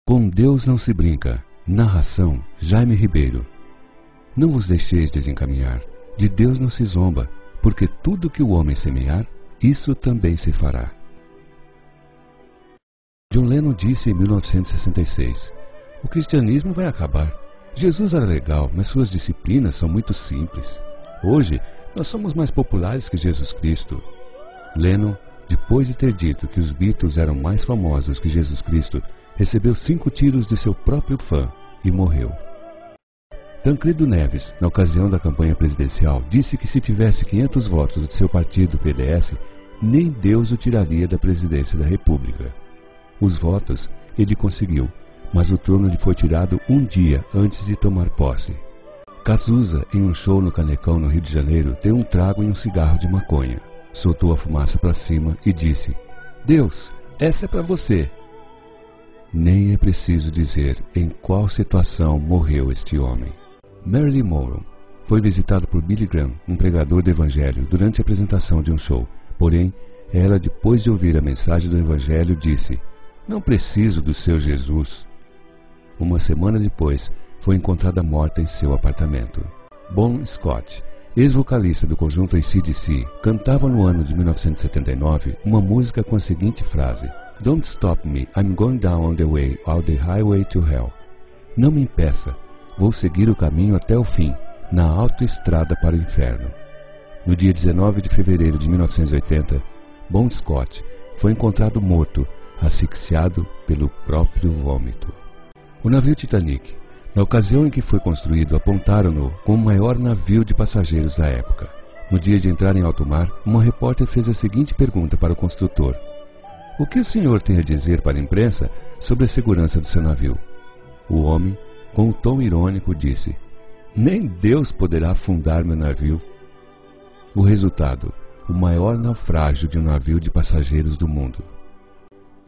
Com Deus não se brinca. Narração Jaime Ribeiro. Não vos deixeis desencaminhar. De Deus não se zomba, porque tudo que o homem semear, isso também se fará. John Lennon disse em 1966: o cristianismo vai acabar. Jesus era legal, mas suas disciplinas são muito simples. Hoje, nós somos mais populares que Jesus Cristo. Lennon, depois de ter dito que os Beatles eram mais famosos que Jesus Cristo, recebeu 5 tiros de seu próprio fã e morreu. Tancredo Neves, na ocasião da campanha presidencial, disse que se tivesse 500 votos de seu partido PDS, nem Deus o tiraria da presidência da República. Os votos ele conseguiu, mas o trono lhe foi tirado um dia antes de tomar posse. Cazuza, em um show no Canecão, no Rio de Janeiro, deu um trago e um cigarro de maconha. Soltou a fumaça para cima e disse: Deus, essa é para você. Nem é preciso dizer em qual situação morreu este homem. Marilyn Monroe foi visitada por Billy Graham, um pregador do Evangelho, durante a apresentação de um show. Porém, ela, depois de ouvir a mensagem do Evangelho, disse: não preciso do seu Jesus. Uma semana depois, foi encontrada morta em seu apartamento. Bon Scott, ex-vocalista do conjunto AC/DC, cantava no ano de 1979 uma música com a seguinte frase: Don't stop me, I'm going down on the way, all the highway to hell. Não me impeça, vou seguir o caminho até o fim, na autoestrada para o inferno. No dia 19 de fevereiro de 1980, Bon Scott foi encontrado morto, asfixiado pelo próprio vômito. O navio Titanic, na ocasião em que foi construído, apontaram-no como o maior navio de passageiros da época. No dia de entrar em alto mar, uma repórter fez a seguinte pergunta para o construtor: o que o senhor tem a dizer para a imprensa sobre a segurança do seu navio? O homem, com um tom irônico, disse: nem Deus poderá afundar meu navio. O resultado: o maior naufrágio de um navio de passageiros do mundo.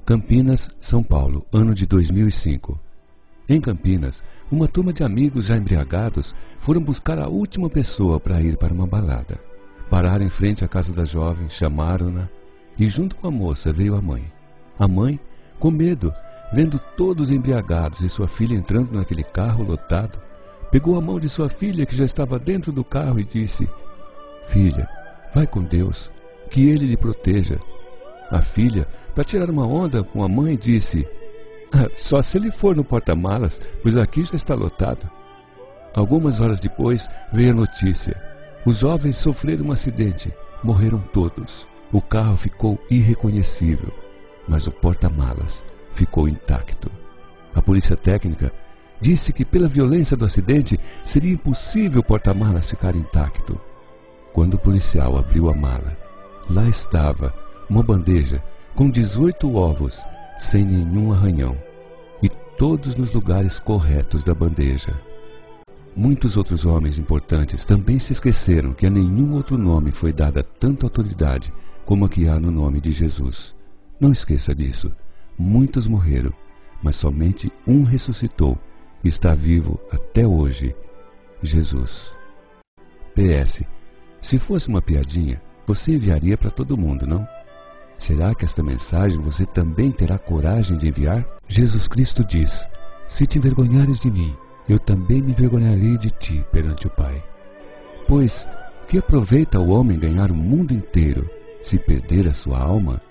Campinas, São Paulo, ano de 2005. Em Campinas, uma turma de amigos já embriagados foram buscar a última pessoa para ir para uma balada. Pararam em frente à casa da jovem, chamaram-na e junto com a moça veio a mãe. A mãe, com medo, vendo todos embriagados e sua filha entrando naquele carro lotado, pegou a mão de sua filha que já estava dentro do carro e disse: filha, vai com Deus, que Ele lhe proteja. A filha, para tirar uma onda com a mãe, disse: só se ele for no porta-malas, pois aqui já está lotado. Algumas horas depois veio a notícia: os jovens sofreram um acidente, morreram todos. O carro ficou irreconhecível, mas o porta-malas ficou intacto. A polícia técnica disse que pela violência do acidente seria impossível o porta-malas ficar intacto. Quando o policial abriu a mala, lá estava uma bandeja com 18 ovos, sem nenhum arranhão, e todos nos lugares corretos da bandeja. Muitos outros homens importantes também se esqueceram que a nenhum outro nome foi dada tanta autoridade como a que há no nome de Jesus. Não esqueça disso. Muitos morreram, mas somente um ressuscitou e está vivo até hoje: Jesus. PS. Se fosse uma piadinha, você enviaria para todo mundo, não? Será que esta mensagem você também terá coragem de enviar? Jesus Cristo diz: se te envergonhares de mim, eu também me envergonharei de ti perante o Pai. Pois, que aproveita o homem ganhar o mundo inteiro, se perder a sua alma?